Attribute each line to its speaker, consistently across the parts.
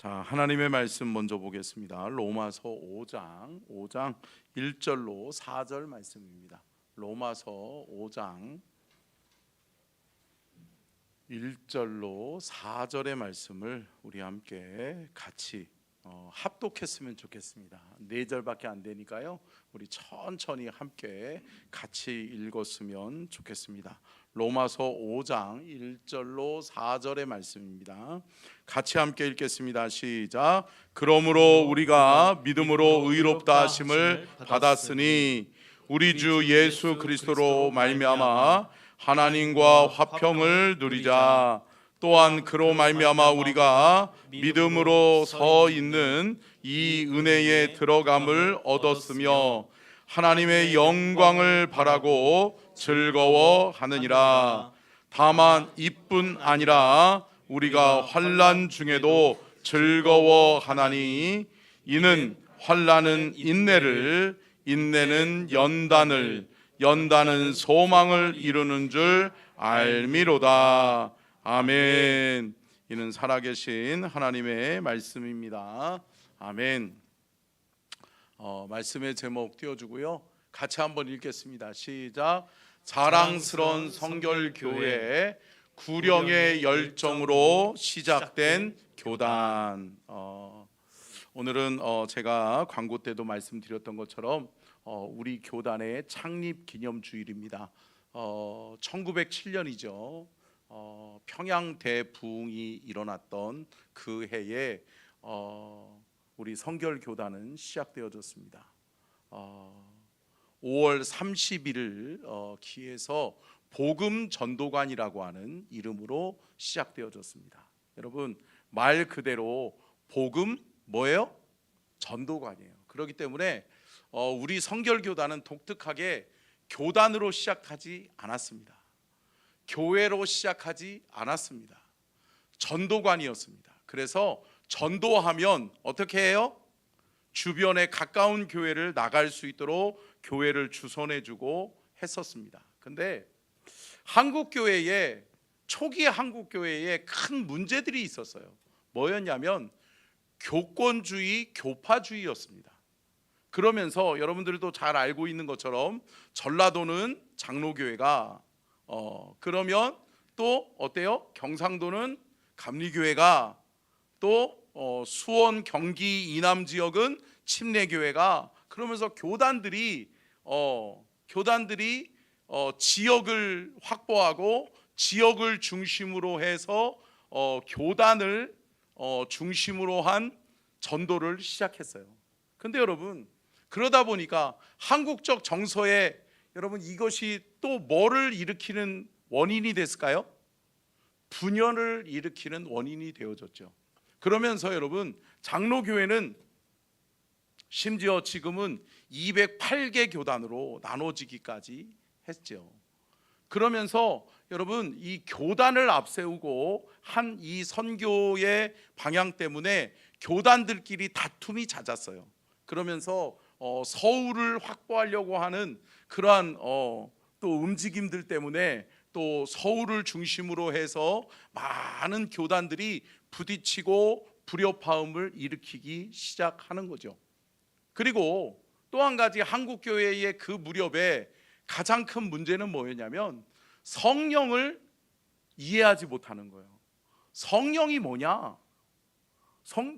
Speaker 1: 자, 하나님의 말씀 먼저 보겠습니다. 로마서 5장 1절로 4절 말씀입니다. 로마서 5장 1절로 4절의 말씀을 우리 함께 같이 합독했으면 좋겠습니다. 4절밖에 안 되니까요. 우리 천천히 함께 같이 읽었으면 좋겠습니다. 로마서 5장 1절로 4절의 말씀입니다. 같이 함께 읽겠습니다. 시작. 그러므로 우리가 믿음으로 의롭다 하심을 받았으니 우리 주 예수 그리스도로 말미암아 하나님과 화평을 누리자. 또한 그로 말미암아 우리가 믿음으로 서 있는 이 은혜에 들어감을 얻었으며 하나님의 영광을 바라고 즐거워하느니라. 다만 이뿐 아니라 우리가 환난 중에도 즐거워하나니 이는 환난은 인내를, 인내는 연단을, 연단은 소망을 이루는 줄 알미로다. 아멘. 이는 살아계신 하나님의 말씀입니다. 아멘. 말씀의 제목 띄워주고요. 같이 한번 읽겠습니다. 시작. 자랑스러운 성결교회 구령의 열정으로 시작된 교단. 오늘은 제가 광고 때도 말씀드렸던 것처럼 우리 교단의 창립 기념주일입니다. 1907년이죠. 평양 대부흥이 일어났던 그 해에 우리 성결교단은 시작되어졌습니다. 5월 30일을 기해서 복음 전도관이라고 하는 이름으로 시작되어졌습니다. 여러분, 말 그대로 복음 뭐예요? 전도관이에요. 그렇기 때문에 우리 성결교단은 독특하게 교단으로 시작하지 않았습니다. 교회로 시작하지 않았습니다. 전도관이었습니다. 그래서 전도하면 어떻게 해요? 주변에 가까운 교회를 나갈 수 있도록 교회를 주선해주고 했었습니다. 근데 한국교회에 초기 한국교회에 큰 문제들이 있었어요. 뭐였냐면 교권주의, 교파주의였습니다. 그러면서 여러분들도 잘 알고 있는 것처럼 전라도는 장로교회가 그러면 또 어때요? 경상도는 감리교회가 또 수원, 경기, 이남 지역은 침례교회가 그러면서 교단들이 지역을 확보하고 지역을 중심으로 해서 교단을 중심으로 한 전도를 시작했어요. 근데 여러분, 그러다 보니까 한국적 정서에 여러분 이것이 또 뭐를 일으키는 원인이 됐을까요? 분열을 일으키는 원인이 되어졌죠. 그러면서 여러분 장로교회는 심지어 지금은 208개 교단으로 나눠지기까지 했죠. 그러면서 여러분 이 교단을 앞세우고 한 이 선교의 방향 때문에 교단들끼리 다툼이 잦았어요. 그러면서 서울을 확보하려고 하는 그러한 또 움직임들 때문에 또 서울을 중심으로 해서 많은 교단들이 부딪히고 불협화음을 일으키기 시작하는 거죠. 그리고 또 한 가지 한국교회의 그 무렵에 가장 큰 문제는 뭐였냐면 성령을 이해하지 못하는 거예요. 성령이 뭐냐?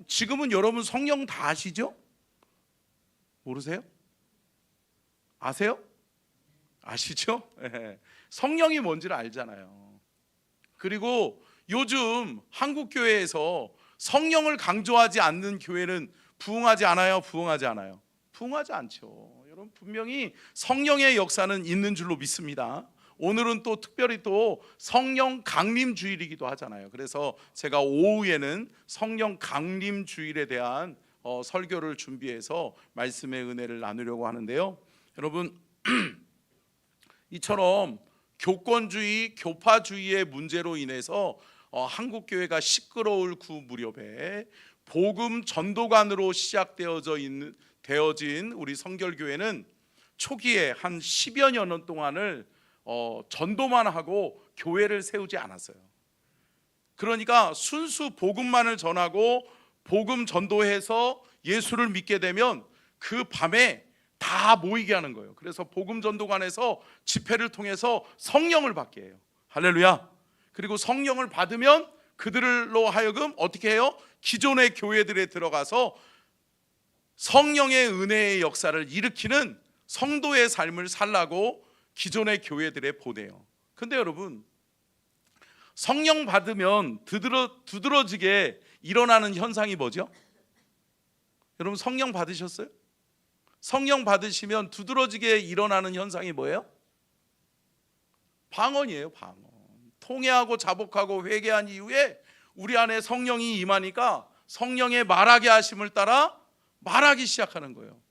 Speaker 1: 지금은 여러분 성령 다 아시죠? 모르세요? 아세요? 아시죠? 성령이 뭔지를 알잖아요. 그리고 요즘 한국교회에서 성령을 강조하지 않는 교회는 부흥하지 않아요? 부흥하지 않아요? 부흥하지 않죠. 여러분 분명히 성령의 역사는 있는 줄로 믿습니다. 오늘은 또 특별히 또 성령 강림 주일이기도 하잖아요. 그래서 제가 오후에는 성령 강림 주일에 대한 설교를 준비해서 말씀의 은혜를 나누려고 하는데요. 여러분 이처럼 교권주의, 교파주의의 문제로 인해서 한국교회가 시끄러울 그 무렵에 복음 전도관으로 시작되어진 우리 성결교회는 초기에 한 10여 년 동안을 전도만 하고 교회를 세우지 않았어요. 그러니까 순수 복음만을 전하고 복음 전도해서 예수를 믿게 되면 그 밤에 다 모이게 하는 거예요. 그래서 복음 전도관에서 집회를 통해서 성령을 받게 해요. 할렐루야. 그리고 성령을 받으면 그들로 하여금 어떻게 해요? 기존의 교회들에 들어가서 성령의 은혜의 역사를 일으키는 성도의 삶을 살라고 기존의 교회들에 보내요. 근데 여러분, 성령 받으면 두드러지게 일어나는 현상이 뭐죠? 여러분, 성령 받으셨어요? 성령 받으시면 두드러지게 일어나는 현상이 뭐예요? 방언이에요. 방언. 통회하고 자복하고 회개한 이후에 우리 안에 성령이 임하니까 성령의 말하게 하심을 따라 말하기 시작하는 거예요.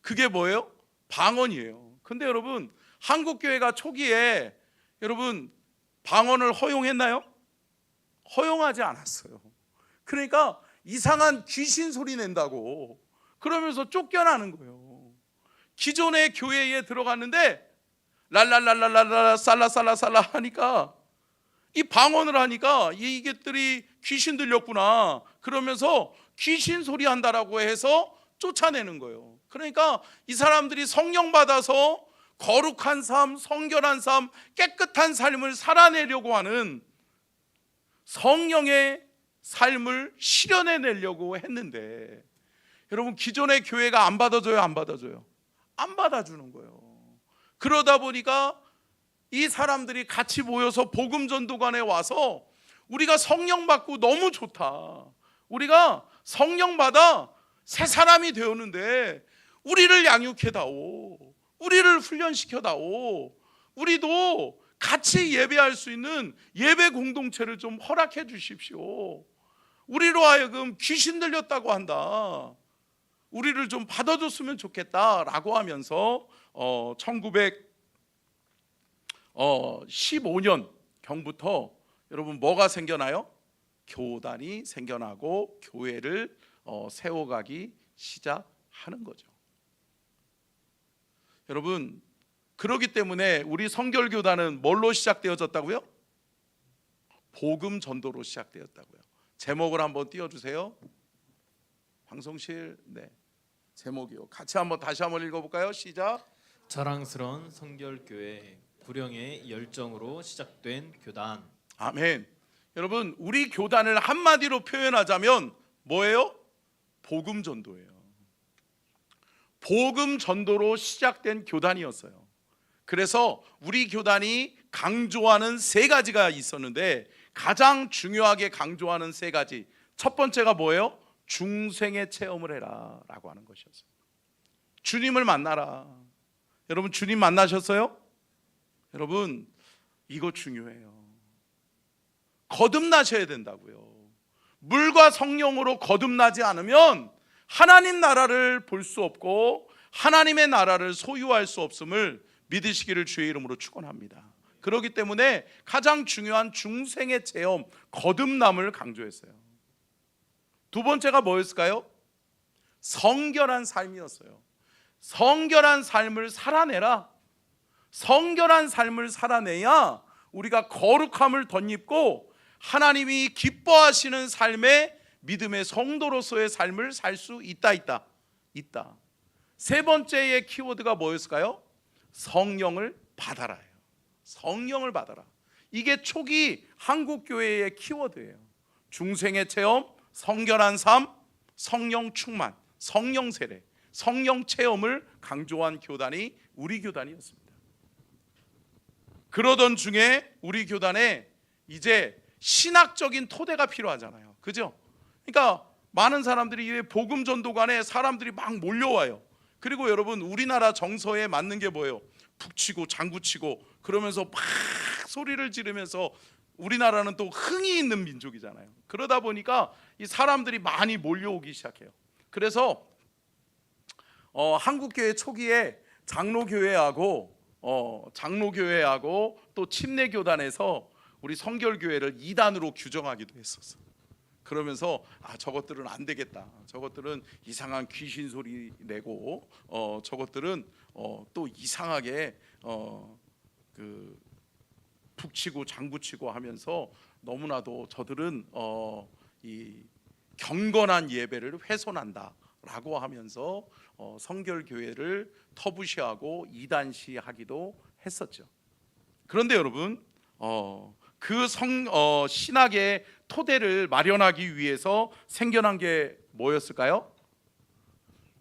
Speaker 1: 그게 뭐예요? 방언이에요. 근데 여러분, 한국교회가 초기에 여러분 방언을 허용했나요? 허용하지 않았어요. 그러니까 이상한 귀신 소리 낸다고 그러면서 쫓겨나는 거예요. 기존의 교회에 들어갔는데 랄랄랄랄랄라 살라살라살라 하니까 이 방언을 하니까 이것들이 귀신 들렸구나 그러면서 귀신 소리 한다라고 해서 쫓아내는 거예요. 그러니까 이 사람들이 성령 받아서 거룩한 삶, 성결한 삶, 깨끗한 삶을 살아내려고 하는 성령의 삶을 실현해내려고 했는데 여러분, 기존의 교회가 안 받아줘요? 안 받아줘요? 안 받아주는 거예요. 그러다 보니까 이 사람들이 같이 모여서 복음 전도관에 와서 우리가 성령 받고 너무 좋다, 우리가 성령 받아 새 사람이 되었는데 우리를 양육해다오, 우리를 훈련시켜다오, 우리도 같이 예배할 수 있는 예배 공동체를 좀 허락해 주십시오, 우리로 하여금 귀신 들렸다고 한다, 우리를 좀 받아줬으면 좋겠다라고 하면서 1915년 경부터 여러분 뭐가 생겨나요? 교단이 생겨나고 교회를 세워가기 시작하는 거죠. 여러분, 그렇기 때문에 우리 성결교단은 뭘로 시작되어졌다고요? 복음 전도로 시작되었다고요. 제목을 한번 띄워주세요. 방송실, 네, 제목이요. 같이 다시 한번 읽어볼까요? 시작.
Speaker 2: 자랑스러운 성결교회, 구령의 열정으로 시작된 교단.
Speaker 1: 아멘. 여러분, 우리 교단을 한마디로 표현하자면 뭐예요? 복음 전도예요. 복음 전도로 시작된 교단이었어요. 그래서 우리 교단이 강조하는 세 가지가 있었는데 가장 중요하게 강조하는 세 가지, 첫 번째가 뭐예요? 중생의 체험을 해라 라고 하는 것이었어요. 주님을 만나라. 여러분, 주님 만나셨어요? 여러분, 이거 중요해요. 거듭나셔야 된다고요. 물과 성령으로 거듭나지 않으면 하나님 나라를 볼 수 없고 하나님의 나라를 소유할 수 없음을 믿으시기를 주의 이름으로 축원합니다. 그렇기 때문에 가장 중요한 중생의 체험, 거듭남을 강조했어요. 두 번째가 뭐였을까요? 성결한 삶이었어요. 성결한 삶을 살아내라. 성결한 삶을 살아내야 우리가 거룩함을 덧입고 하나님이 기뻐하시는 삶의 믿음의 성도로서의 삶을 살 수 있다. 세 번째의 키워드가 뭐였을까요? 성령을 받아라예요. 성령을 받아라. 이게 초기 한국교회의 키워드예요. 중생의 체험, 성결한 삶, 성령 충만, 성령 세례, 성령 체험을 강조한 교단이 우리 교단이었습니다. 그러던 중에 우리 교단에 이제 신학적인 토대가 필요하잖아요. 그죠? 그러니까 많은 사람들이 복음 전도관에 사람들이 막 몰려와요. 그리고 여러분, 우리나라 정서에 맞는 게 뭐예요? 북치고 장구치고 그러면서 막 소리를 지르면서, 우리나라는 또 흥이 있는 민족이잖아요. 그러다 보니까 이 사람들이 많이 몰려오기 시작해요. 그래서 한국교회 초기에 장로교회하고 또 침례교단에서 우리 성결교회를 2단으로 규정하기도 했었어. 그러면서 저것들은 안 되겠다, 저것들은 이상한 귀신 소리 내고 저것들은 또 이상하게 그 북치고 장구치고 하면서 너무나도 저들은 이 경건한 예배를 훼손한다라고 하면서 성결교회를 터부시하고 이단시하기도 했었죠. 그런데 여러분, 그 신학의 토대를 마련하기 위해서 생겨난 게 뭐였을까요?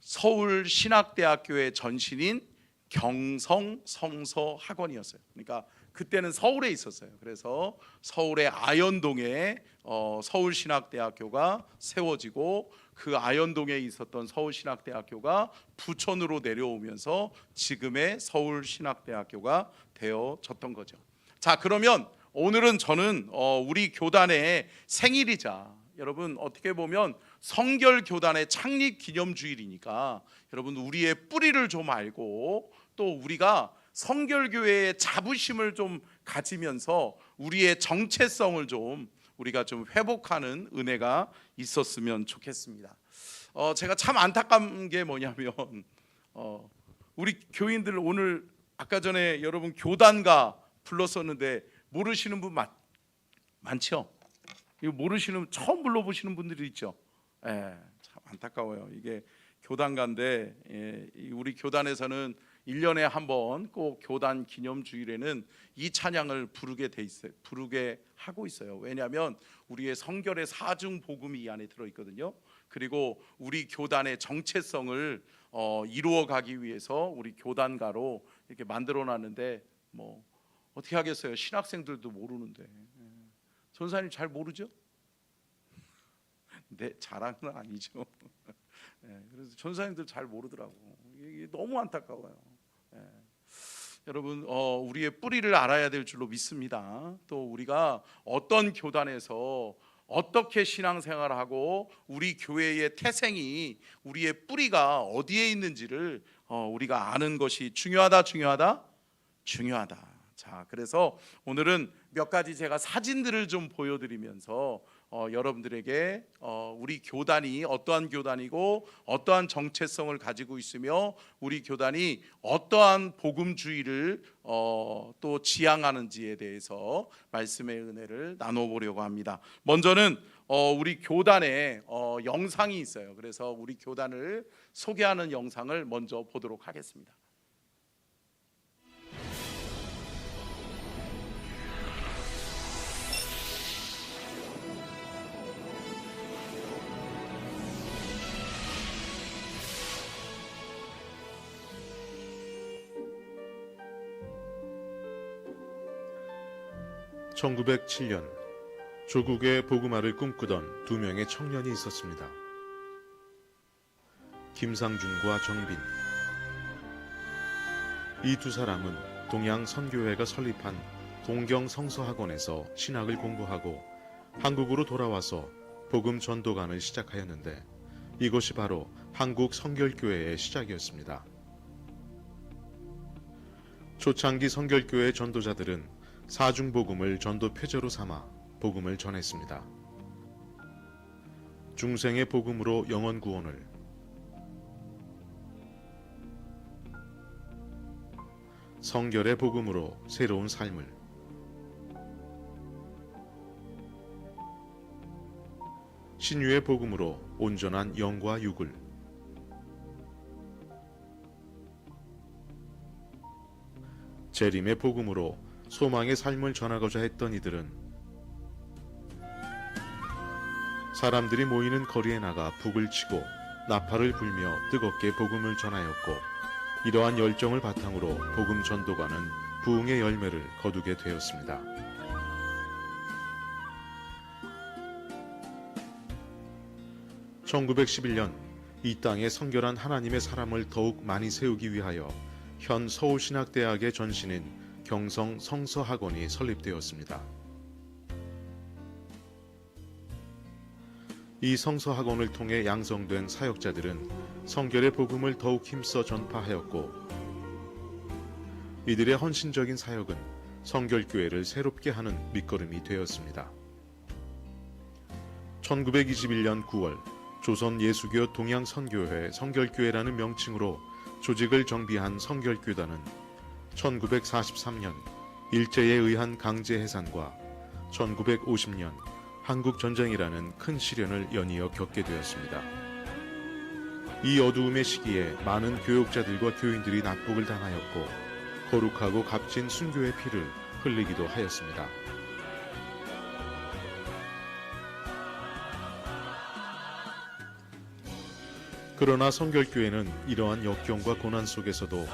Speaker 1: 서울신학대학교의 전신인 경성성서학원이었어요. 그러니까 그때는 서울에 있었어요. 그래서 서울의 아현동에 서울신학대학교가 세워지고, 그 아현동에 있었던 서울신학대학교가 부천으로 내려오면서 지금의 서울신학대학교가 되어졌던 거죠. 자, 그러면 오늘은 저는 우리 교단의 생일이자, 여러분 어떻게 보면 성결교단의 창립 기념주일이니까 여러분 우리의 뿌리를 좀 알고, 또 우리가 성결교회의 자부심을 좀 가지면서 우리의 정체성을 좀 우리가 좀 회복하는 은혜가 있었으면 좋겠습니다. 제가 참 안타까운 게 뭐냐면 우리 교인들 오늘 아까 전에 여러분 교단가 불렀었는데 모르시는 분 많죠? 이거 모르시는, 처음 불러보시는 분들이 있죠. 참 안타까워요. 이게 교단가인데, 우리 교단에서는 1년에 한 번 꼭 교단 기념주일에는 이 찬양을 부르게 하고 있어요. 왜냐하면 우리의 성결의 사중 복음이 이 안에 들어 있거든요. 그리고 우리 교단의 정체성을 이루어가기 위해서 우리 교단가로 이렇게 만들어놨는데, 뭐 어떻게 하겠어요? 신학생들도 모르는데. 전사님 잘 모르죠? 네, 자랑은 아니죠. 그래서 전사님들 잘 모르더라고. 이게 너무 안타까워요. 여러분, 우리의 뿌리를 알아야 될 줄로 믿습니다. 또 우리가 어떤 교단에서 어떻게 신앙생활을 하고 우리 교회의 태생이, 우리의 뿌리가 어디에 있는지를 우리가 아는 것이 중요하다. 자, 그래서 오늘은 몇 가지 제가 사진들을 좀 보여드리면서 여러분들에게 우리 교단이 어떠한 교단이고 어떠한 정체성을 가지고 있으며 우리 교단이 어떠한 복음주의를 또 지향하는지에 대해서 말씀의 은혜를 나눠보려고 합니다. 먼저는 우리 교단에 영상이 있어요. 그래서 우리 교단을 소개하는 영상을 먼저 보도록 하겠습니다.
Speaker 3: (1907년) 조국의 복음화를 꿈꾸던 두 명의 청년이 있었습니다. 김상준과 정빈. 이 두 사람은 동양선교회가 설립한 동경성서학원에서 신학을 공부하고 한국으로 돌아와서 복음 전도관을 시작하였는데, 이것이 바로 한국 성결교회의 시작이었습니다. 초창기 성결교회 전도자들은 사중복음을 전도 표제로 삼아 복음을 전했습니다. 중생의 복음으로 영혼 구원을, 성결의 복음으로 새로운 삶을, 신유의 복음으로 온전한 영과 육을, 재림의 복음으로 소망의 삶을 전하고자 했던 이들은 사람들이 모이는 거리에 나가 북을 치고 나팔을 불며 뜨겁게 복음을 전하였고, 이러한 열정을 바탕으로 복음 전도가는 부흥의 열매를 거두게 되었습니다. (1911년) 이 땅에 성결한 하나님의 사람을 더욱 많이 세우기 위하여 현 서울신학대학의 전신인 경성성서학원이 설립되었습니다. 이 성서학원을 통해 양성된 사역자들은 성결의 복음을 더욱 힘써 전파하였고, 이들의 헌신적인 사역은 성결교회를 새롭게 하는 밑거름이 되었습니다. 1921년 9월 조선예수교 동양선교회 성결교회라는 명칭으로 조직을 정비한 성결교단은 1943년 일제에 의한 강제 해산과 1950년 한국 전쟁이라는 큰 시련을 연이어 겪게 되었습니다. 이 어두움의 시기에 많은 교역자들과 교인들이 납북을 당하였고 거룩하고 값진 순교의 피를 흘리기도 하였습니다. 그러나 성결교회는 이러한 역경과 고난 속에서도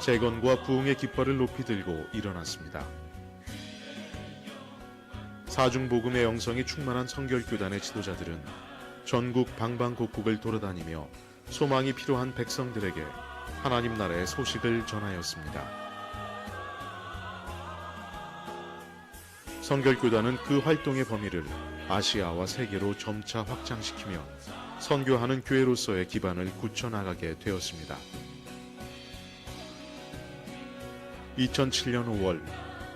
Speaker 3: 재건과 부흥의 깃발을 높이 들고 일어났습니다. 사중복음의 영성이 충만한 성결교단의 지도자들은 전국 방방곡곡을 돌아다니며 소망이 필요한 백성들에게 하나님 나라의 소식을 전하였습니다. 성결교단은 그 활동의 범위를 아시아와 세계로 점차 확장시키며 선교하는 교회로서의 기반을 굳혀나가게 되었습니다. 2007년 5월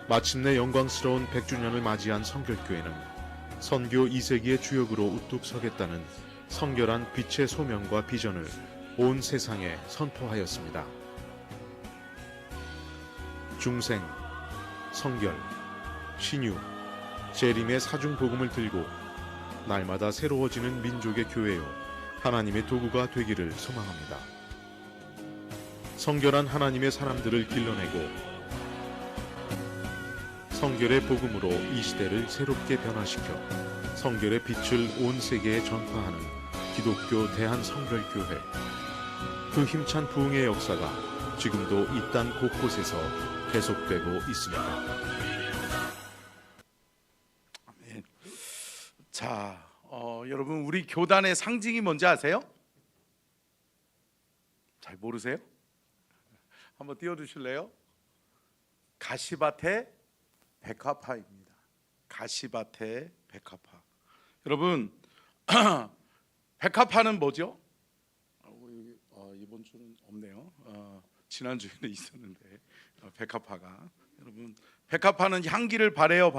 Speaker 3: 마침내 영광스러운 100주년을 맞이한 성결교회는 선교 2세기의 주역으로 우뚝 서겠다는 성결한 빛의 소명과 비전을 온 세상에 선포하였습니다. 중생, 성결, 신유, 재림의 사중복음을 들고 날마다 새로워지는 민족의 교회요 하나님의 도구가 되기를 소망합니다. 성결한 하나님의 사람들을 길러내고 성결의 복음으로 이 시대를 새롭게 변화시켜 성결의 빛을 온 세계에 전파하는 기독교 대한성결교회. 그 힘찬 부흥의 역사가 지금도 이 땅 곳곳에서 계속되고 있습니다.
Speaker 1: 자, 여러분 우리 교단의 상징이 뭔지 아세요? 잘 모르세요? 한번 띄워주실래요? 가시밭의 백화파입니다. 가시밭의 백화파. 여러분 백화파는 뭐죠? 이번 주는 없네요. 지난 주에는 있었는데 백화파가 여러분 백화파는 향기를 바래요,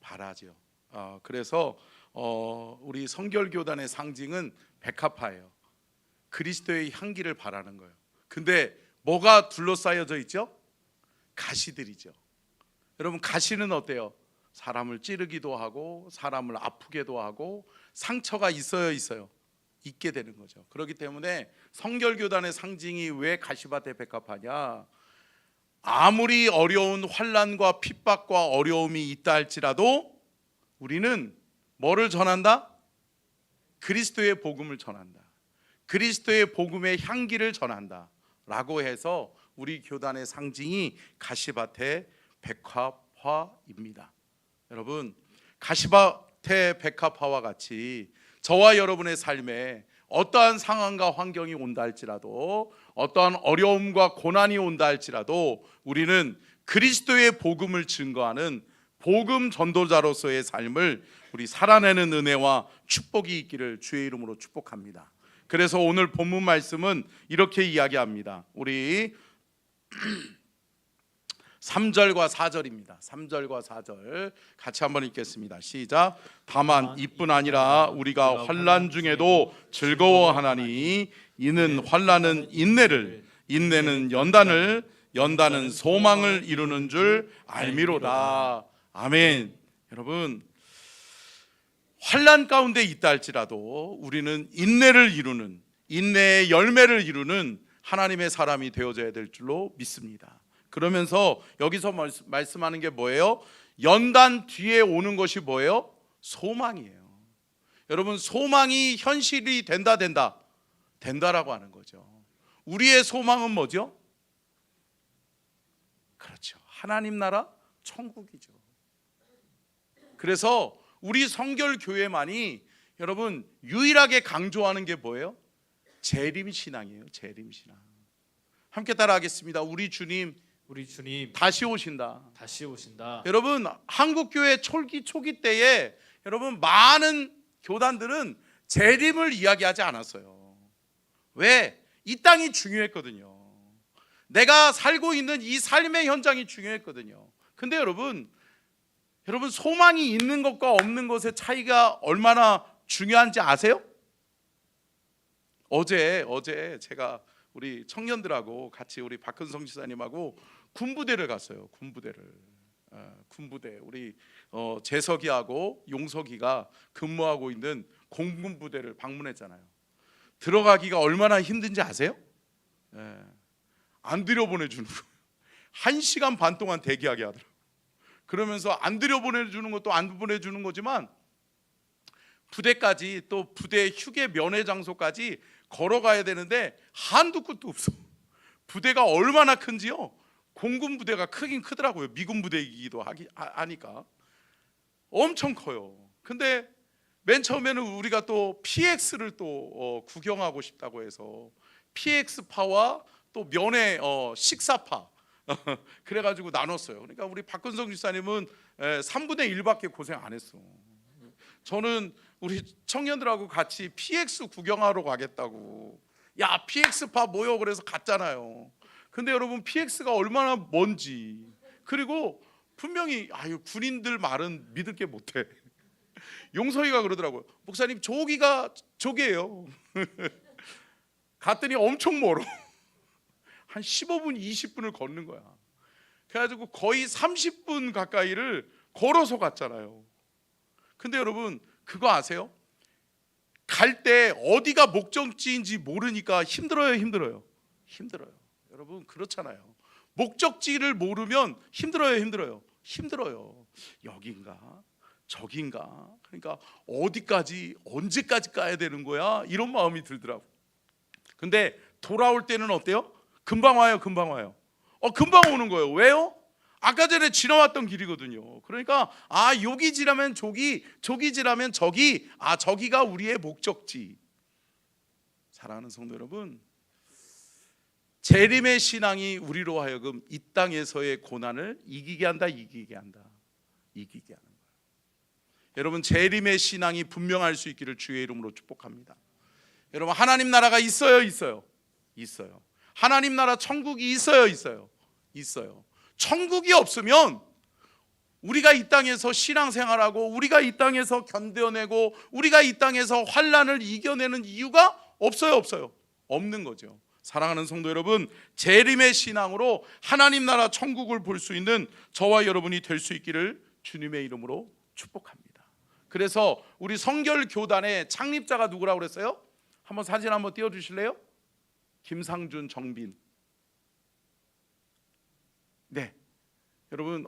Speaker 1: 바라죠. 그래서 우리 성결교단의 상징은 백화파예요. 그리스도의 향기를 바라는 거예요. 근데 뭐가 둘러싸여져 있죠? 가시들이죠. 여러분 가시는 어때요? 사람을 찌르기도 하고 사람을 아프게도 하고 상처가 있어요. 있게 되는 거죠. 그렇기 때문에 성결교단의 상징이 왜 가시밭의 백합화냐? 아무리 어려운 환난과 핍박과 어려움이 있다 할지라도 우리는 뭐를 전한다? 그리스도의 복음을 전한다. 그리스도의 복음의 향기를 전한다 라고 해서 우리 교단의 상징이 가시밭의 백합화입니다. 여러분 가시밭의 백합화와 같이 저와 여러분의 삶에 어떠한 상황과 환경이 온다 할지라도 어떠한 어려움과 고난이 온다 할지라도 우리는 그리스도의 복음을 증거하는 복음 전도자로서의 삶을 우리 살아내는 은혜와 축복이 있기를 주의 이름으로 축복합니다. 그래서 오늘 본문 말씀은 이렇게 이야기합니다. 우리 3절과 4절입니다. 3절과 4절 같이 한번 읽겠습니다. 시작. 다만 이뿐 아니라 우리가 환난 중에도 즐거워하나니 이는 환난은 인내를, 인내는 연단을, 연단은 소망을 이루는 줄 알미로다. 아멘. 여러분 환난 가운데 있다 할지라도 우리는 인내를 이루는, 인내의 열매를 이루는 하나님의 사람이 되어져야 될 줄로 믿습니다. 그러면서 여기서 말씀하는 게 뭐예요? 연단 뒤에 오는 것이 뭐예요? 소망이에요. 여러분 소망이 현실이 된다라고 하는 거죠. 우리의 소망은 뭐죠? 그렇죠. 하나님 나라 천국이죠. 그래서 우리 성결교회만이 여러분 유일하게 강조하는 게 뭐예요? 재림신앙이에요. 재림신앙. 함께 따라하겠습니다. 우리 주님 다시 오신다. 여러분 한국교회 초기 때에 여러분 많은 교단들은 재림을 이야기하지 않았어요. 왜? 이 땅이 중요했거든요. 내가 살고 있는 이 삶의 현장이 중요했거든요. 근데 여러분 소망이 있는 것과 없는 것의 차이가 얼마나 중요한지 아세요? 어제 제가 우리 청년들하고 같이 우리 박근성 지사님하고 군부대를 갔어요. 군부대를. 군부대 우리 재석이하고 용석이가 근무하고 있는 공군 부대를 방문했잖아요. 들어가기가 얼마나 힘든지 아세요? 안 들여보내주는 거예요. 1시간 반 동안 대기하게 하더라고요. 그러면서 안 들여보내주는 것도 안 보내주는 거지만 부대까지 또 부대 휴게 면회 장소까지 걸어가야 되는데 한두 끝도 없어. 부대가 얼마나 큰지요. 공군 부대가 크긴 크더라고요. 미군 부대이기도 하니까 엄청 커요. 근데 맨 처음에는 우리가 또 PX를 또 구경하고 싶다고 해서 PX파와 또 면회 식사파 그래가지고 나눴어요. 그러니까 우리 박근성 집사님은 3분의 1밖에 고생 안 했어. 저는 우리 청년들하고 같이 PX 구경하러 가겠다고, 야 PX파 모여 그래서 갔잖아요. 근데 여러분 PX가 얼마나 먼지, 그리고 분명히 군인들 말은 믿을 게 못해. 용서이가 그러더라고요. 목사님 저기가 저기예요. 갔더니 엄청 멀어. 한 15분 20분을 걷는 거야. 그래가지고 거의 30분 가까이를 걸어서 갔잖아요. 근데 여러분 그거 아세요? 갈 때 어디가 목적지인지 모르니까 힘들어요. 여러분 그렇잖아요. 목적지를 모르면 힘들어요. 여긴가 저긴가, 그러니까 어디까지 언제까지 가야 되는 거야, 이런 마음이 들더라고. 근데 돌아올 때는 어때요? 금방 와요. 금방 오는 거예요. 왜요? 아까 전에 지나왔던 길이거든요. 그러니까 여기 지나면 저기 지나면 저기, 저기가 우리의 목적지. 사랑하는 성도 여러분, 재림의 신앙이 우리로 하여금 이 땅에서의 고난을 이기게 한다. 여러분 재림의 신앙이 분명할 수 있기를 주의 이름으로 축복합니다. 여러분 하나님 나라가 있어요. 하나님 나라 천국이 있어요. 천국이 없으면 우리가 이 땅에서 신앙생활하고 우리가 이 땅에서 견뎌내고 우리가 이 땅에서 환난을 이겨내는 이유가 없어요. 없는 거죠. 사랑하는 성도 여러분, 재림의 신앙으로 하나님 나라 천국을 볼 수 있는 저와 여러분이 될 수 있기를 주님의 이름으로 축복합니다. 그래서 우리 성결교단의 창립자가 누구라고 그랬어요? 한번 사진 한번 띄워주실래요? 김상준, 정빈. 네, 여러분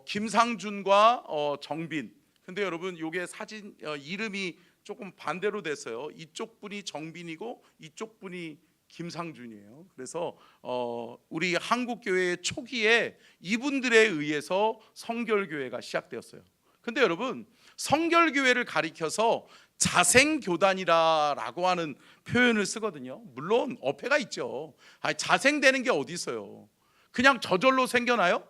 Speaker 1: 김상준과 정빈. 근데 여러분 요게 사진 이름이 조금 반대로 됐어요. 이쪽 분이 정빈이고 이쪽 분이 김상준이에요. 그래서 우리 한국교회의 초기에 이분들에 의해서 성결교회가 시작되었어요. 근데 여러분 성결교회를 가리켜서 자생교단이라고 하는 표현을 쓰거든요. 물론 어폐가 있죠. 자생되는 게 어디 있어요? 그냥 저절로 생겨나요?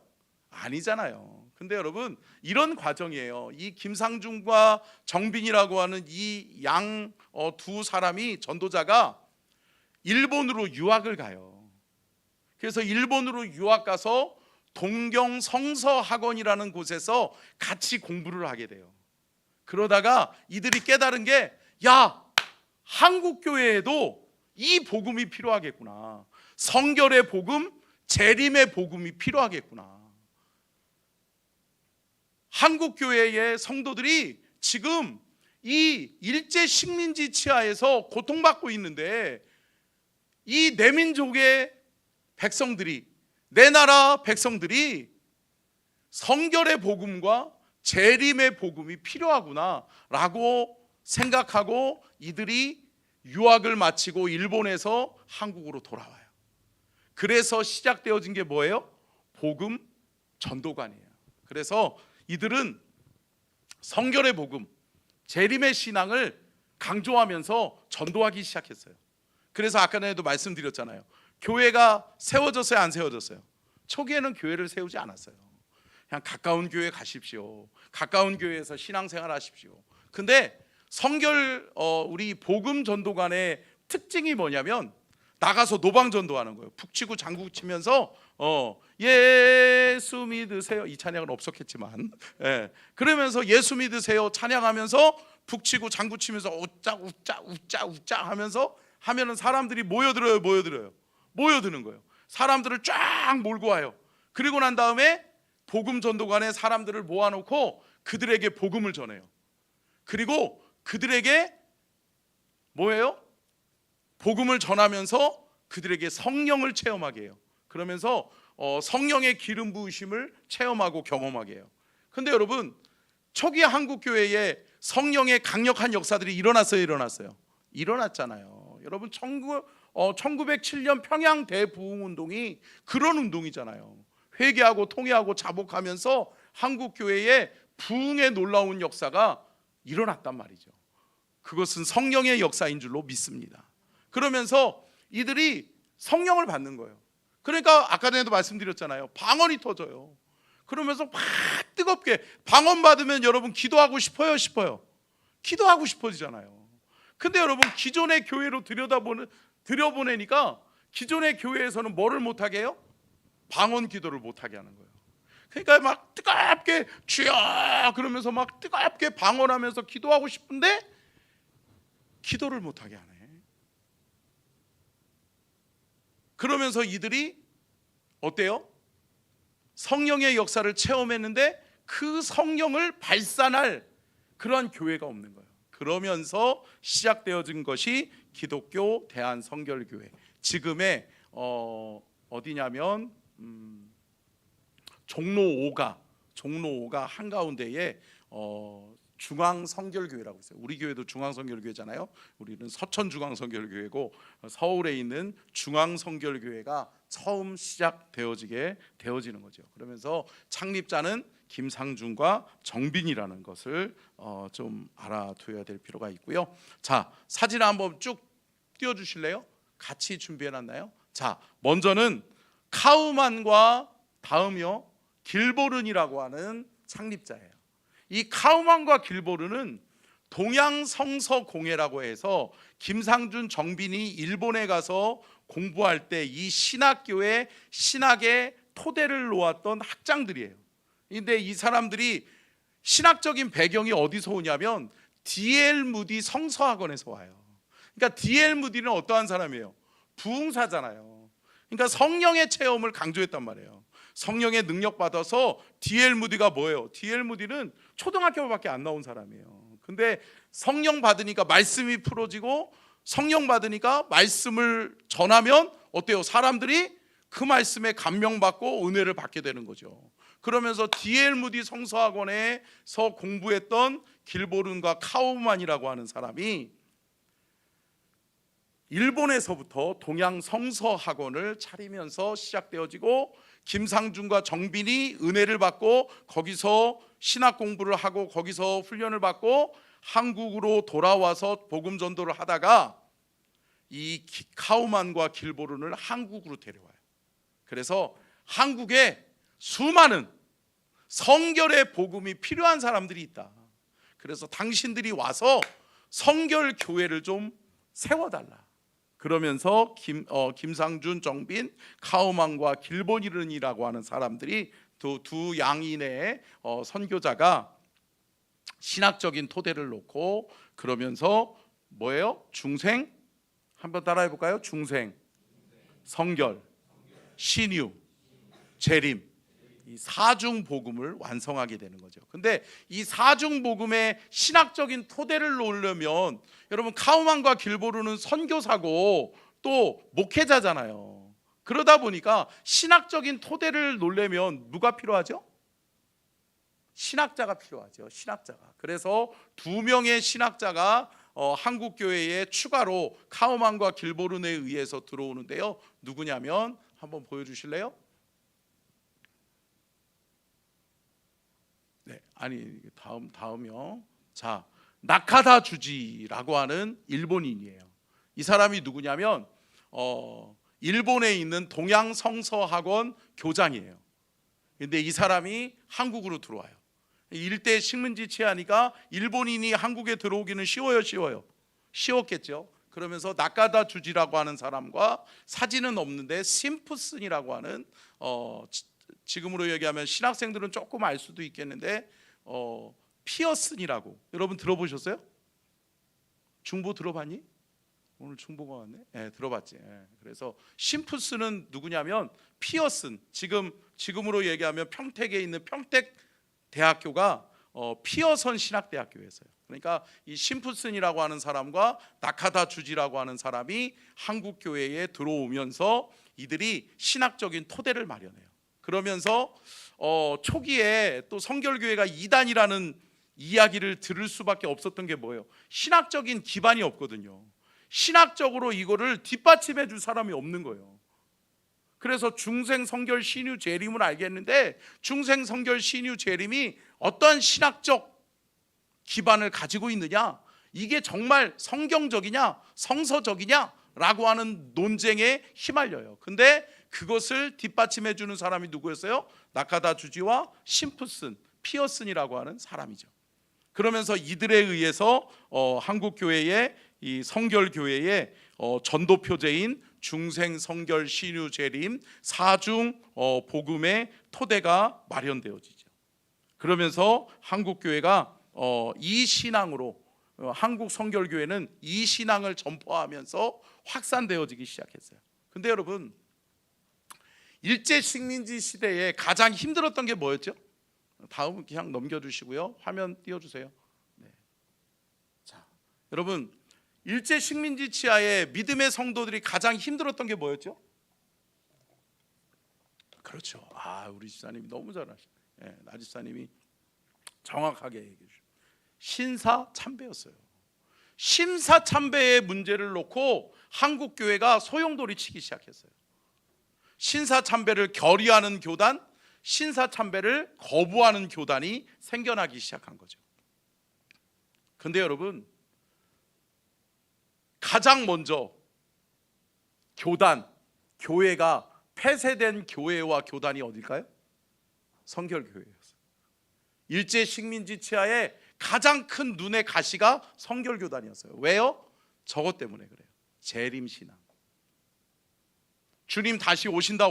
Speaker 1: 아니잖아요. 근데 여러분 이런 과정이에요. 이 김상준과 정빈이라고 하는 이 양 두 사람이 전도자가 일본으로 유학을 가요. 그래서 일본으로 유학 가서 동경 성서학원이라는 곳에서 같이 공부를 하게 돼요. 그러다가 이들이 깨달은 게, 한국 교회에도 이 복음이 필요하겠구나. 성결의 복음, 재림의 복음이 필요하겠구나. 한국 교회의 성도들이 지금 이 일제 식민지 치하에서 고통받고 있는데 이 내 민족의 백성들이, 내 나라 백성들이 성결의 복음과 재림의 복음이 필요하구나라고 생각하고 이들이 유학을 마치고 일본에서 한국으로 돌아와요. 그래서 시작되어진 게 뭐예요? 복음 전도관이에요. 그래서 이들은 성결의 복음, 재림의 신앙을 강조하면서 전도하기 시작했어요. 그래서 아까 전에도 말씀드렸잖아요. 교회가 세워졌어요, 안 세워졌어요? 초기에는 교회를 세우지 않았어요. 그냥 가까운 교회 가십시오. 가까운 교회에서 신앙생활 하십시오. 근데 성결 우리 복음 전도관의 특징이 뭐냐면 나가서 노방 전도하는 거예요. 북치고 장구 치면서 예수 믿으세요. 이 찬양은 없었겠지만, 그러면서 예수 믿으세요 찬양하면서 북치고 장구 치면서 웃자 하면서 하면은 사람들이 모여드는 거예요. 사람들을 쫙 몰고 와요. 그리고 난 다음에 복음 전도관에 사람들을 모아놓고 그들에게 복음을 전해요. 그리고 그들에게 뭐예요? 복음을 전하면서 그들에게 성령을 체험하게 해요. 그러면서 성령의 기름 부으심을 체험하고 경험하게 해요. 근데 여러분, 초기 한국 교회에 성령의 강력한 역사들이 일어났어요? 일어났잖아요. 여러분, 1907년 평양 대부흥 운동이 그런 운동이잖아요. 회개하고 통회하고 자복하면서 한국 교회에 부흥의 놀라운 역사가 일어났단 말이죠. 그것은 성령의 역사인 줄로 믿습니다. 그러면서 이들이 성령을 받는 거예요. 그러니까 아까 전에도 말씀드렸잖아요. 방언이 터져요. 그러면서 막 뜨겁게 방언 받으면 여러분 기도하고 싶어요? 기도하고 싶어지잖아요. 근데 여러분, 기존의 교회로 들여보내니까 기존의 교회에서는 뭐를 못하게 해요? 방언 기도를 못하게 하는 거예요. 그러니까 막 뜨겁게 주여 그러면서 막 뜨겁게 방언하면서 기도하고 싶은데 기도를 못하게 하네. 그러면서 이들이 어때요? 성령의 역사를 체험했는데 그 성령을 발산할 그러한 교회가 없는 거예요. 그러면서 시작되어진 것이 기독교 대한성결교회. 지금의 어디냐면 종로 5가 한가운데에 중앙성결교회라고 있어요. 우리 교회도 중앙성결교회잖아요. 우리는 서천중앙성결교회고 서울에 있는 중앙성결교회가 처음 되어지는 거죠. 그러면서 창립자는 김상준과 정빈이라는 것을 좀 알아둬야 될 필요가 있고요. 자, 사진 한번 쭉 띄워주실래요? 같이 준비해놨나요? 자, 먼저는 카우만과 다음이요 길보른이라고 하는 창립자예요. 이 카우만과 길보른은 동양성서공회라고 해서 김상준, 정빈이 일본에 가서 공부할 때 이 신학교의 신학의 토대를 놓았던 학장들이에요. 근데 이 사람들이 신학적인 배경이 어디서 오냐면 D.L. 무디 성서학원에서 와요. 그러니까 D.L. 무디는 어떠한 사람이에요? 부흥사잖아요. 그러니까 성령의 체험을 강조했단 말이에요. 성령의 능력 받아서 D.L. 무디가 뭐예요? D.L. 무디는 초등학교밖에 안 나온 사람이에요. 근데 성령 받으니까 말씀이 풀어지고 성령 받으니까 말씀을 전하면 어때요? 사람들이 그 말씀에 감명받고 은혜를 받게 되는 거죠. 그러면서 D.L. 무디 성서학원에서 공부했던 길보른과 카우만이라고 하는 사람이 일본에서부터 동양 성서학원을 차리면서 시작되어지고 김상준과 정빈이 은혜를 받고 거기서 신학 공부를 하고 거기서 훈련을 받고 한국으로 돌아와서 복음 전도를 하다가 이 카우만과 길보른을 한국으로 데려와요. 그래서 한국에 수많은 성결의 복음이 필요한 사람들이 있다. 그래서 당신들이 와서 성결 교회를 좀 세워달라. 그러면서 김상준, 정빈, 카우만과 길보른이라고 하는 사람들이 두 양인의 선교자가 신학적인 토대를 놓고 그러면서 뭐예요? 중생 한번 따라해 볼까요? 중생, 성결, 신유, 재림 이 사중 복음을 완성하게 되는 거죠. 근데 이 사중 복음의 신학적인 토대를 놓으려면 여러분 카우만과 길보른은 선교사고 또 목회자잖아요. 그러다 보니까 신학적인 토대를 놓으려면 누가 필요하죠? 신학자가 필요하죠. 신학자가. 그래서 2명의 신학자가 한국 교회에 추가로 카우만과 길보른에 의해서 들어오는데요. 누구냐면 한번 보여주실래요? 네, 아니 다음이요. 자, 나카다 주지라고 하는 일본인이에요. 이 사람이 누구냐면 일본에 있는 동양성서학원 교장이에요. 근데 이 사람이 한국으로 들어와요. 일대 식민지체하니까 일본인이 한국에 들어오기는 쉬웠겠죠. 그러면서 나카다 주지라고 하는 사람과 사진은 없는데 심프슨이라고 하는 지금으로 얘기하면 신학생들은 조금 알 수도 있겠는데 피어슨이라고 여러분 들어보셨어요? 중보 들어봤니? 오늘 중보가 왔네. 예, 들어봤지. 예. 그래서 심푸스는 누구냐면 피어슨, 지금으로 얘기하면 평택에 있는 평택 대학교가 피어선 신학대학교에서요. 그러니까 이 심푸슨이라고 하는 사람과 나카다 주지라고 하는 사람이 한국 교회에 들어오면서 이들이 신학적인 토대를 마련해요. 그러면서 초기에 또 성결교회가 이단이라는 이야기를 들을 수밖에 없었던 게 뭐예요? 신학적인 기반이 없거든요. 신학적으로 이거를 뒷받침해 줄 사람이 없는 거예요. 그래서 중생 성결 신유 재림을 알겠는데 중생 성결 신유 재림이 어떠한 신학적 기반을 가지고 있느냐, 이게 정말 성경적이냐 성서적이냐라고 하는 논쟁에 휘말려요. 근데 그것을 뒷받침해 주는 사람이 누구였어요? 나카다 주지와 심푸슨, 피어슨이라고 하는 사람이죠. 그러면서 이들에 의해서 한국 교회의 이 성결 교회의 전도 표제인 중생 성결 신유 재림 사중 복음의 토대가 마련되어지죠. 그러면서 한국 교회가 이 신앙으로 한국 성결 교회는 이 신앙을 전파하면서 확산되어지기 시작했어요. 근데 여러분, 일제 식민지 시대에 가장 힘들었던 게 뭐였죠? 다음 그냥 넘겨주시고요. 화면 띄워주세요. 네. 자, 여러분, 일제 식민지 치하에 믿음의 성도들이 가장 힘들었던 게 뭐였죠? 그렇죠. 우리 집사님이 너무 잘하시네. 네, 나 집사님이 정확하게 얘기해 주죠. 신사 참배였어요. 신사 참배의 문제를 놓고 한국 교회가 소용돌이 치기 시작했어요. 신사 참배를 결의하는 교단, 신사 참배를 거부하는 교단이 생겨나기 시작한 거죠. 근데 여러분, 가장 먼저 교회가 폐쇄된 교회와 교단이 어딜까요? 성결교회였어요. 일제 식민지 치하에 가장 큰 눈의 가시가 성결교단이었어요. 왜요? 저것 때문에 그래요. 재림신앙. 주님 다시 오신다.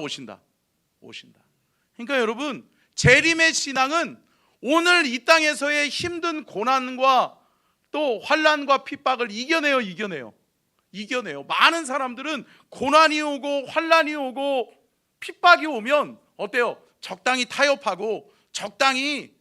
Speaker 1: 그러니까 여러분, 재림의 신앙은 오늘 이 땅에서의 힘든 고난과 또 환난과 핍박을 이겨내요. 많은 사람들은 고난이 오고 환난이 오고 핍박이 오면 어때요? 적당히 타협하고 적당히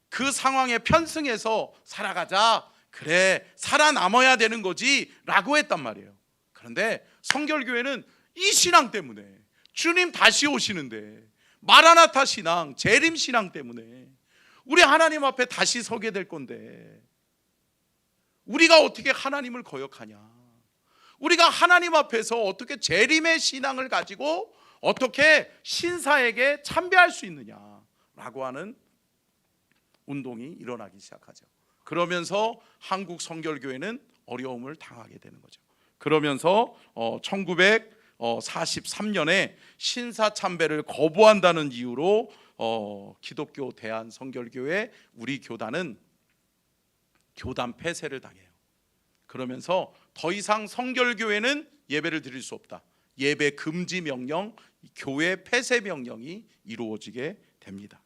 Speaker 1: 그 상황에 편승해서 살아가자. 그래, 살아남아야 되는 거지 라고 했단 말이에요. 그런데 성결교회는 이 신앙 때문에, 주님 다시 오시는데, 마라나타 신앙, 재림 신앙 때문에 우리 하나님 앞에 다시 서게 될 건데 우리가 어떻게 하나님을 거역하냐, 우리가 하나님 앞에서 어떻게 재림의 신앙을 가지고 어떻게 신사에게 참배할 수 있느냐라고 하는 운동이 일어나기 시작하죠. 그러면서 한국 성결교회는 어려움을 당하게 되는 거죠. 그러면서 1943년에 신사 참배를 거부한다는 이유로 기독교 대한성결교회 우리 교단은 교단 폐쇄를 당해요. 그러면서 더 이상 성결교회는 예배를 드릴 수 없다. 예배 금지 명령, 교회 폐쇄 명령이 이루어지게 됩니다.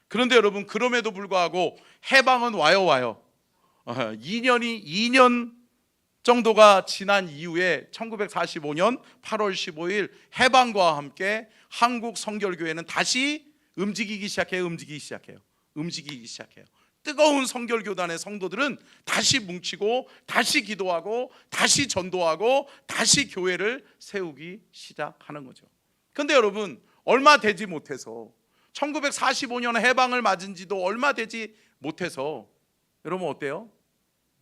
Speaker 1: 그런데 여러분, 그럼에도 불구하고 해방은 와요. 2년 정도가 지난 이후에 1945년 8월 15일 해방과 함께 한국 성결교회는 다시 움직이기 시작해요. 뜨거운 성결교단의 성도들은 다시 뭉치고 다시 기도하고 다시 전도하고 다시 교회를 세우기 시작하는 거죠. 근데 여러분, 얼마 되지 못해서 1945년 해방을 맞은 지도 얼마 되지 못해서 여러분 어때요?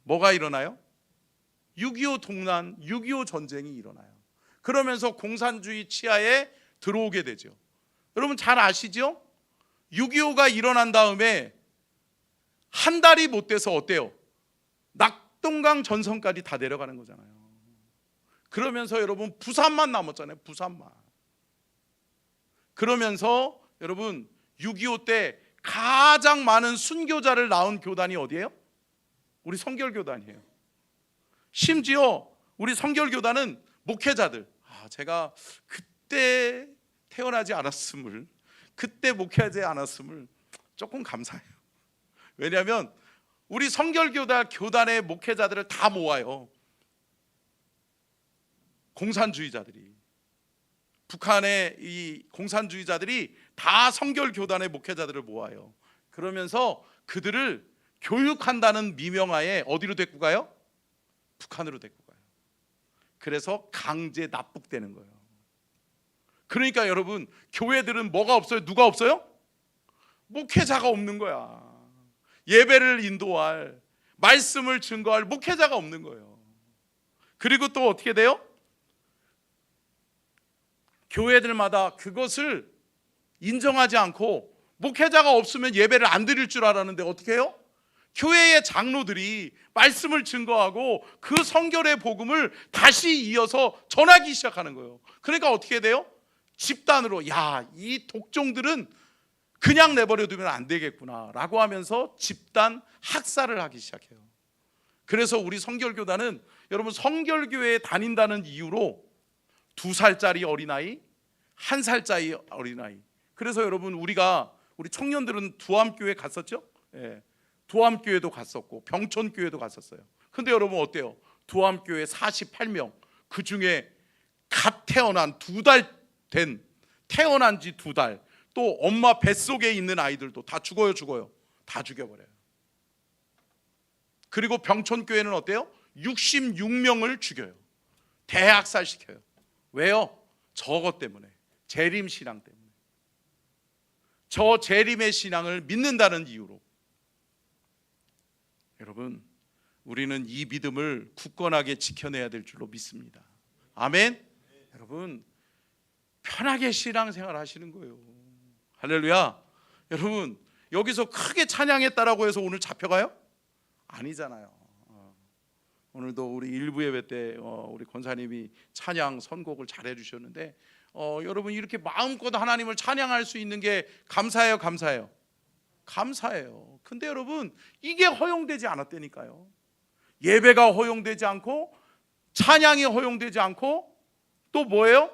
Speaker 1: 뭐가 일어나요? 6.25 동란, 6.25 전쟁이 일어나요. 그러면서 공산주의 치하에 들어오게 되죠. 여러분 잘 아시죠? 6.25가 일어난 다음에 한 달이 못 돼서 어때요? 낙동강 전선까지 다 내려가는 거잖아요. 그러면서 여러분 부산만 남았잖아요. 부산만. 그러면서 여러분 6.25 때 가장 많은 순교자를 낳은 교단이 어디예요? 우리 성결교단이에요. 심지어 우리 성결교단은 목회자들, 제가 그때 태어나지 않았음을, 그때 목회하지 않았음을 조금 감사해요. 왜냐하면 우리 성결교단의 목회자들을 다 모아요. 공산주의자들이, 북한의 이 공산주의자들이 다 성결교단의 목회자들을 모아요. 그러면서 그들을 교육한다는 미명하에 어디로 데리고 가요? 북한으로 데리고 가요. 그래서 강제 납북되는 거예요. 그러니까 여러분, 교회들은 뭐가 없어요? 누가 없어요? 목회자가 없는 거야. 예배를 인도할, 말씀을 증거할 목회자가 없는 거예요. 그리고 또 어떻게 돼요? 교회들마다 그것을 인정하지 않고 목회자가 없으면 예배를 안 드릴 줄 알았는데 어떻게 해요? 교회의 장로들이 말씀을 증거하고 그 성결의 복음을 다시 이어서 전하기 시작하는 거예요. 그러니까 어떻게 돼요? 집단으로, 야, 이 독종들은 그냥 내버려 두면 안 되겠구나 라고 하면서 집단 학살을 하기 시작해요. 그래서 우리 성결교단은 여러분, 성결교회에 다닌다는 이유로 2살짜리 어린아이, 1살짜리 어린아이, 그래서 여러분, 우리 청년들은 두암교회 갔었죠? 예, 두암교회도 갔었고 병촌교회도 갔었어요. 근데 여러분 어때요? 두암교회 48명, 그 중에 갓 태어난 2달 된, 태어난 지 2달, 또 엄마 뱃속에 있는 아이들도 다 죽어요. 다 죽여버려요. 그리고 병촌교회는 어때요? 66명을 죽여요. 대학살시켜요. 왜요? 저것 때문에, 재림신앙 때문에. 저 재림의 신앙을 믿는다는 이유로. 여러분, 우리는 이 믿음을 굳건하게 지켜내야 될 줄로 믿습니다. 아멘. 여러분, 편하게 신앙생활 하시는 거예요. 할렐루야. 여러분, 여기서 크게 찬양했다라고 해서 오늘 잡혀가요? 아니잖아요. 오늘도 우리 일부 예배 때 우리 권사님이 찬양 선곡을 잘 해주셨는데, 여러분, 이렇게 마음껏 하나님을 찬양할 수 있는 게 감사해요, 감사해요? 감사해요. 근데 여러분, 이게 허용되지 않았다니까요. 예배가 허용되지 않고, 찬양이 허용되지 않고, 또 뭐예요?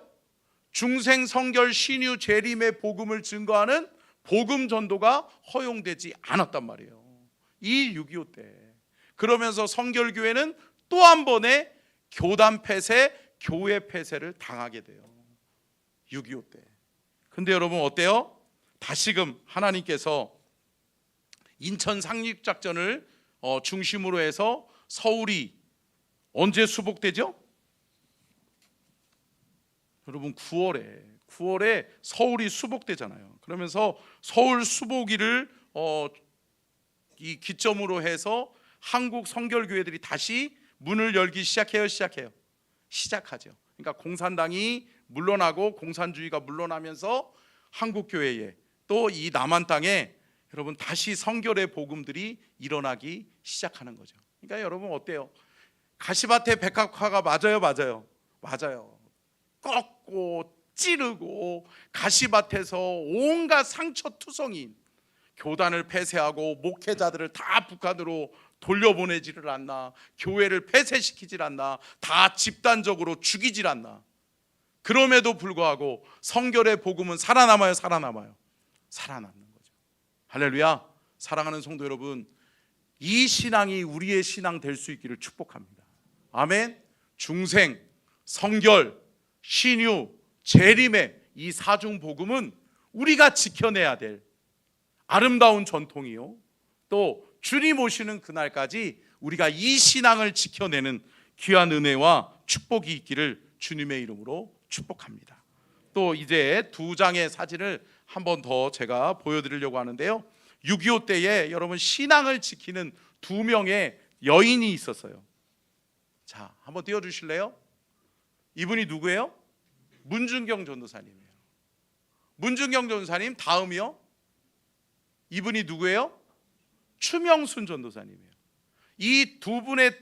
Speaker 1: 중생 성결 신유 재림의 복음을 증거하는 복음 전도가 허용되지 않았단 말이에요. 이 6.25 때. 그러면서 성결교회는 또 한 번의 교단 폐쇄, 교회 폐쇄를 당하게 돼요. 6.25 때. 근데 여러분 어때요? 다시금 하나님께서 인천 상륙작전을 중심으로 해서 서울이 언제 수복되죠? 여러분 9월에 서울이 수복되잖아요. 그러면서 서울 수복일을 이 기점으로 해서 한국 성결교회들이 다시 문을 열기 시작하죠. 그러니까 공산당이 물러나고 공산주의가 물러나면서 한국교회에, 또 이 남한 땅에 여러분 다시 성결의 복음들이 일어나기 시작하는 거죠. 그러니까 여러분 어때요? 가시밭에 백합화가 맞아요. 꺾고 찌르고 가시밭에서 온갖 상처투성이인 교단을 폐쇄하고 목회자들을 다 북한으로 돌려보내지를 않나, 교회를 폐쇄시키질 않나, 다 집단적으로 죽이질 않나. 그럼에도 불구하고 성결의 복음은 살아남아요? 살아남는 거죠. 할렐루야. 사랑하는 성도 여러분, 이 신앙이 우리의 신앙 될 수 있기를 축복합니다. 아멘. 중생, 성결, 신유, 재림의 이 사중 복음은 우리가 지켜내야 될 아름다운 전통이요, 또 주님 오시는 그날까지 우리가 이 신앙을 지켜내는 귀한 은혜와 축복이 있기를 주님의 이름으로 축복합니다. 또 이제 2장의 사진을 한 번 더 제가 보여드리려고 하는데요, 6.25 때에 여러분 신앙을 지키는 2명의 여인이 있었어요. 자, 한번 띄워주실래요? 이분이 누구예요? 문준경 전도사님이에요. 문준경 전도사님, 다음이요, 이분이 누구예요? 추명순 전도사님이에요. 이 2분의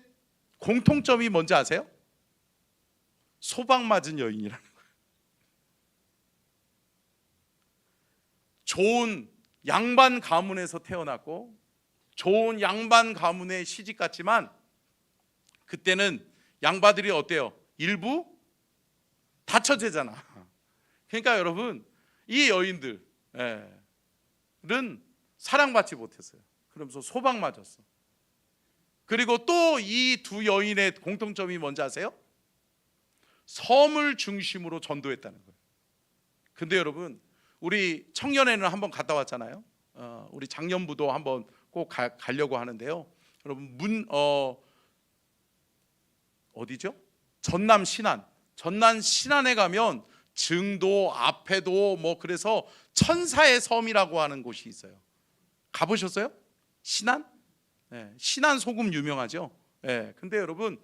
Speaker 1: 공통점이 뭔지 아세요? 소방 맞은 여인이라는 거예요. 좋은 양반 가문에서 태어났고 좋은 양반 가문에 시집갔지만 그때는 양반들이 어때요? 일부 다처제잖아. 그러니까 여러분, 이 여인들은 사랑받지 못했어요. 그러면서 소방 맞았어. 그리고 또 이 2 여인의 공통점이 뭔지 아세요? 섬을 중심으로 전도했다는 거예요. 근데 여러분, 우리 청년회는 한번 갔다 왔잖아요. 우리 작년부도 한번 꼭 가려고 하는데요. 여러분, 어디죠? 전남 신안에 가면 증도 앞에도 뭐 그래서 천사의 섬이라고 하는 곳이 있어요. 가보셨어요? 신안? 네, 신안 소금 유명하죠. 네, 근데 여러분,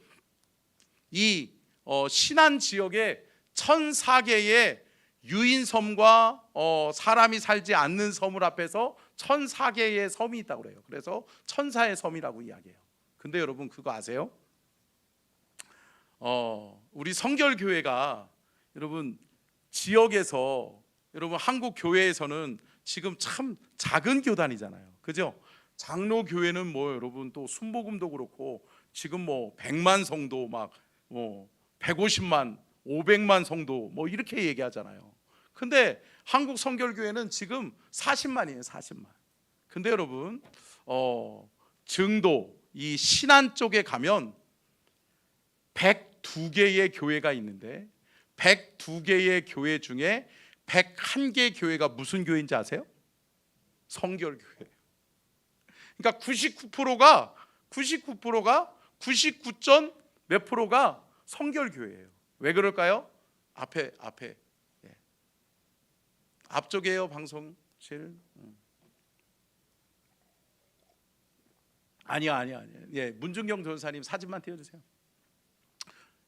Speaker 1: 이 신안 지역에 1004개의 유인섬과 사람이 살지 않는 섬을 합해서 1004개의 섬이 있다고 그래요. 그래서 천사의 섬이라고 이야기해요. 근데 여러분, 그거 아세요? 우리 성결교회가 여러분 지역에서, 여러분 한국 교회에서는 지금 참 작은 교단이잖아요. 그죠? 장로 교회는 뭐 여러분 또 순복음도 그렇고 지금 뭐 100만 성도, 막 뭐 150만 500만 성도 뭐 이렇게 얘기하잖아요. 근데 한국 성결교회는 지금 40만이에요. 40만. 근데 여러분 증도 이 신안 쪽에 가면 102개의 교회가 있는데 102개의 교회 중에 101개 교회가 무슨 교회인지 아세요? 성결교회. 그러니까 99%가 99. 몇 프로가 성결교회예요. 왜 그럴까요? 앞에 예. 앞쪽에요, 방송실. 아니야. 예, 문중경 전사님 사진만 띄워주세요.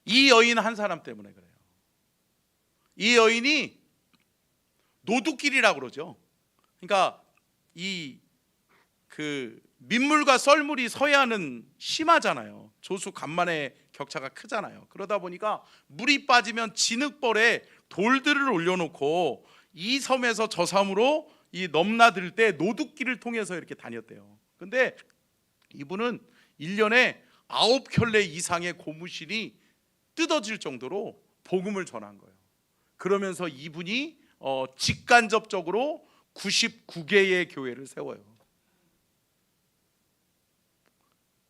Speaker 1: 이 여인 한 사람 때문에 그래요. 이 여인이 노두길이라고 그러죠. 그러니까 민물과 썰물이 서해안은 심하잖아요. 조수 간만에 격차가 크잖아요. 그러다 보니까 물이 빠지면 진흙벌에 돌들을 올려놓고 이 섬에서 저 섬으로 이 넘나들 때 노두길을 통해서 이렇게 다녔대요. 근데 이분은 1년에 9켤레 이상의 고무신이 뜯어질 정도로 복음을 전한 거예요. 그러면서 이분이 직간접적으로 99개의 교회를 세워요.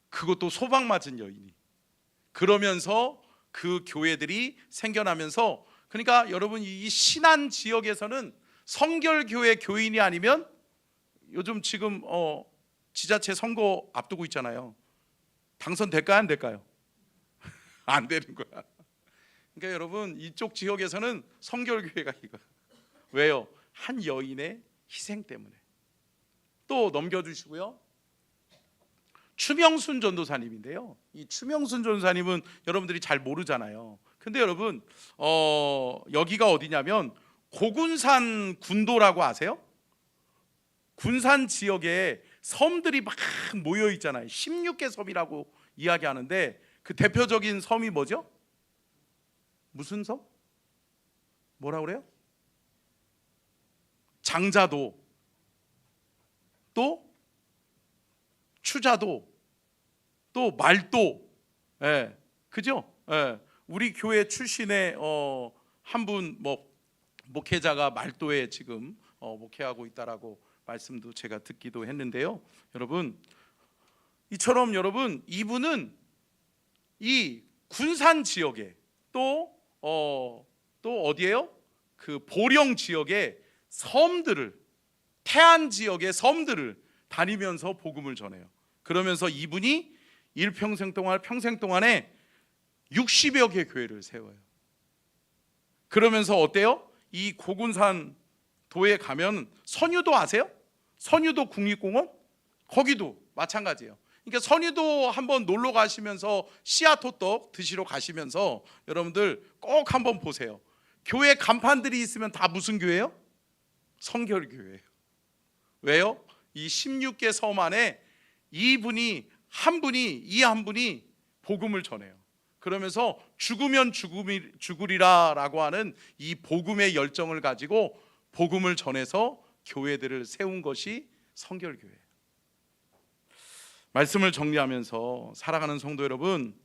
Speaker 1: 그것도 소방 맞은 여인이. 그러면서 그 교회들이 생겨나면서, 그러니까 여러분 이 신안 지역에서는 성결교회 교인이 아니면, 요즘 지금 지자체 선거 앞두고 있잖아요. 당선될까요, 안 될까요? 안 되는 거야. 그러니까 여러분 이쪽 지역에서는 성결교회가 이거. 왜요? 한 여인의 희생 때문에. 또 넘겨주시고요. 추명순 전도사님인데요. 이 추명순 전도사님은 여러분들이 잘 모르잖아요. 근데 여러분 여기가 어디냐면 고군산 군도라고 아세요? 군산 지역에 섬들이 막 모여 있잖아요. 16개 섬이라고 이야기하는데 그 대표적인 섬이 뭐죠? 무슨 섬? 뭐라 그래요? 장자도, 또 추자도, 또 말도. 예, 그죠? 예, 우리 교회 출신의 한 분 목회자가 말도에 지금 목회하고 있다라고 말씀도 제가 듣기도 했는데요. 여러분, 이처럼 여러분 이분은 이 군산 지역에 또 어디예요? 그 보령 지역의 섬들을, 태안 지역의 섬들을 다니면서 복음을 전해요. 그러면서 이분이 평생 동안에 60여 개 교회를 세워요. 그러면서 어때요? 이 고군산 도에 가면 선유도 아세요? 선유도 국립공원? 거기도 마찬가지예요. 그러니까 선유도 한번 놀러 가시면서 씨앗호떡 드시러 가시면서 여러분들 꼭 한번 보세요. 교회 간판들이 있으면 다 무슨 교회예요? 성결교회예요. 왜요? 이 16개 섬 안에 이 한 분이 복음을 전해요. 그러면서 죽으면 죽으리라라고 하는 이 복음의 열정을 가지고 복음을 전해서 교회들을 세운 것이 성결교회예요. 말씀을 정리하면서 살아가는 성도 여러분,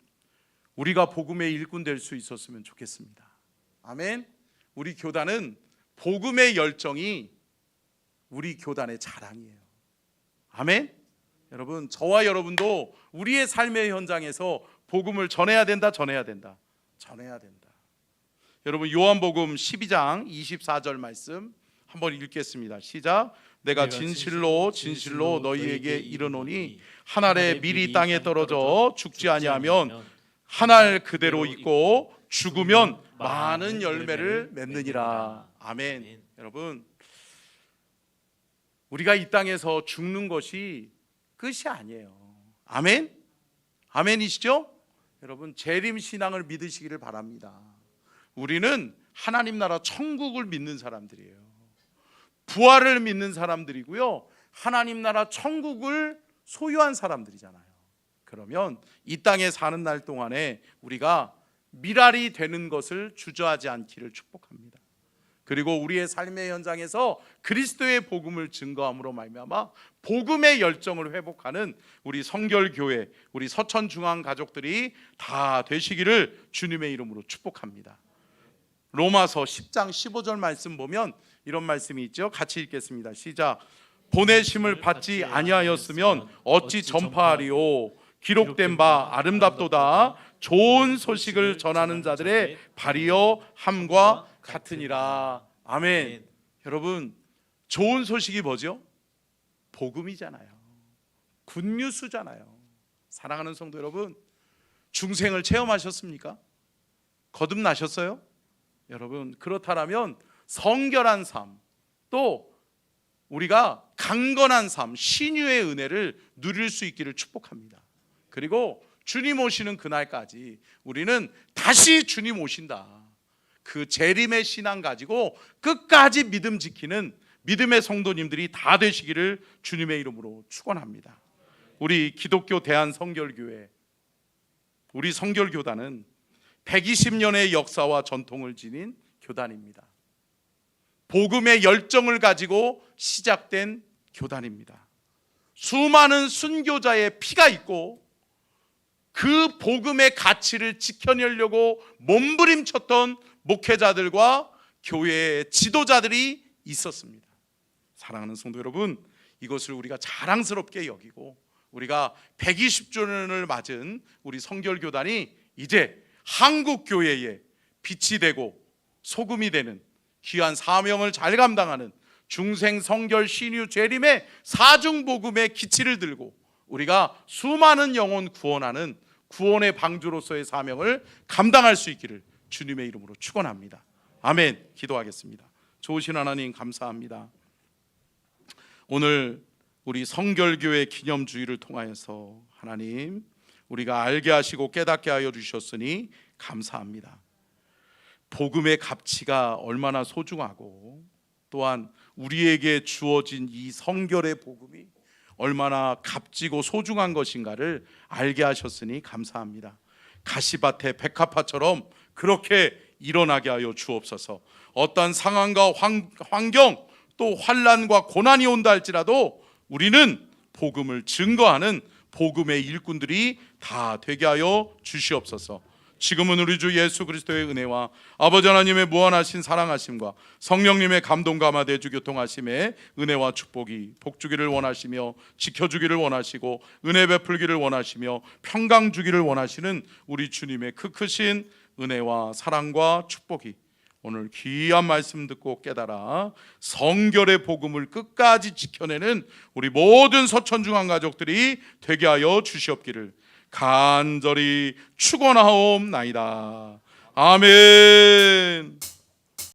Speaker 1: 우리가 복음의 일꾼 될 수 있었으면 좋겠습니다. 아멘. 우리 교단은 복음의 열정이 우리 교단의 자랑이에요. 아멘. 여러분, 저와 여러분도 우리의 삶의 현장에서 복음을 전해야 된다. 여러분 요한복음 12장 24절 말씀 한번 읽겠습니다. 시작. 내가 진실로 진실로 너희에게 이르노니 한 알의 밀이 땅에 떨어져 죽지 아니하면 한 알 그대로 있고 죽으면 많은 열매를 맺느니라. 아멘. 여러분, 우리가 이 땅에서 죽는 것이 끝이 아니에요. 아멘. 아멘이시죠? 여러분, 재림 신앙을 믿으시기를 바랍니다. 우리는 하나님 나라 천국을 믿는 사람들이에요. 부활을 믿는 사람들이고요, 하나님 나라 천국을 소유한 사람들이잖아요. 그러면 이 땅에 사는 날 동안에 우리가 미랄이 되는 것을 주저하지 않기를 축복합니다. 그리고 우리의 삶의 현장에서 그리스도의 복음을 증거함으로 말미암아 복음의 열정을 회복하는 우리 성결교회, 우리 서천중앙 가족들이 다 되시기를 주님의 이름으로 축복합니다. 로마서 10장 15절 말씀 보면 이런 말씀이 있죠. 같이 읽겠습니다. 시작. 보내심을 받지 아니하였으면 어찌 전파하리요. 기록된 바 아름답도다. 좋은 소식을 전하는 자들의 발이여 함과 같으니라. 아멘. 여러분, 좋은 소식이 뭐죠? 복음이잖아요. 굿뉴스잖아요. 사랑하는 성도 여러분, 중생을 체험하셨습니까? 거듭나셨어요? 여러분, 그렇다면 성결한 삶, 또 우리가 강건한 삶, 신유의 은혜를 누릴 수 있기를 축복합니다. 그리고 주님 오시는 그날까지 우리는 다시 주님 오신다, 그 재림의 신앙 가지고 끝까지 믿음 지키는 믿음의 성도님들이 다 되시기를 주님의 이름으로 축원합니다. 우리 기독교 대한성결교회, 우리 성결교단은 120년의 역사와 전통을 지닌 교단입니다. 복음의 열정을 가지고 시작된 교단입니다. 수많은 순교자의 피가 있고 그 복음의 가치를 지켜내려고 몸부림쳤던 목회자들과 교회의 지도자들이 있었습니다. 사랑하는 성도 여러분, 이것을 우리가 자랑스럽게 여기고 우리가 120주년을 맞은 우리 성결교단이 이제 한국교회의 빛이 되고 소금이 되는 귀한 사명을 잘 감당하는 중생 성결 신유 재림의 사중복음의 기치를 들고 우리가 수많은 영혼 구원하는 구원의 방주로서의 사명을 감당할 수 있기를 주님의 이름으로 축원합니다. 아멘. 기도하겠습니다. 좋으신 하나님 감사합니다. 오늘 우리 성결교회 기념주일을 통하여서 하나님 우리가 알게 하시고 깨닫게 하여 주셨으니 감사합니다. 복음의 가치가 얼마나 소중하고 또한 우리에게 주어진 이 성결의 복음이 얼마나 값지고 소중한 것인가를 알게 하셨으니 감사합니다. 가시밭의 백합화처럼 그렇게 일어나게 하여 주옵소서. 어떤 상황과 환경 또 환난과 고난이 온다 할지라도 우리는 복음을 증거하는 복음의 일꾼들이 다 되게 하여 주시옵소서. 지금은 우리 주 예수 그리스도의 은혜와 아버지 하나님의 무한하신 사랑하심과 성령님의 감동 감화대 주 교통하심의 은혜와 축복이 복주기를 원하시며 지켜주기를 원하시고 은혜 베풀기를 원하시며 평강 주기를 원하시는 우리 주님의 크신 은혜와 사랑과 축복이 오늘 귀한 말씀 듣고 깨달아 성결의 복음을 끝까지 지켜내는 우리 모든 서천중앙 가족들이 되게 하여 주시옵기를 간절히 축원하옵나이다. 아멘.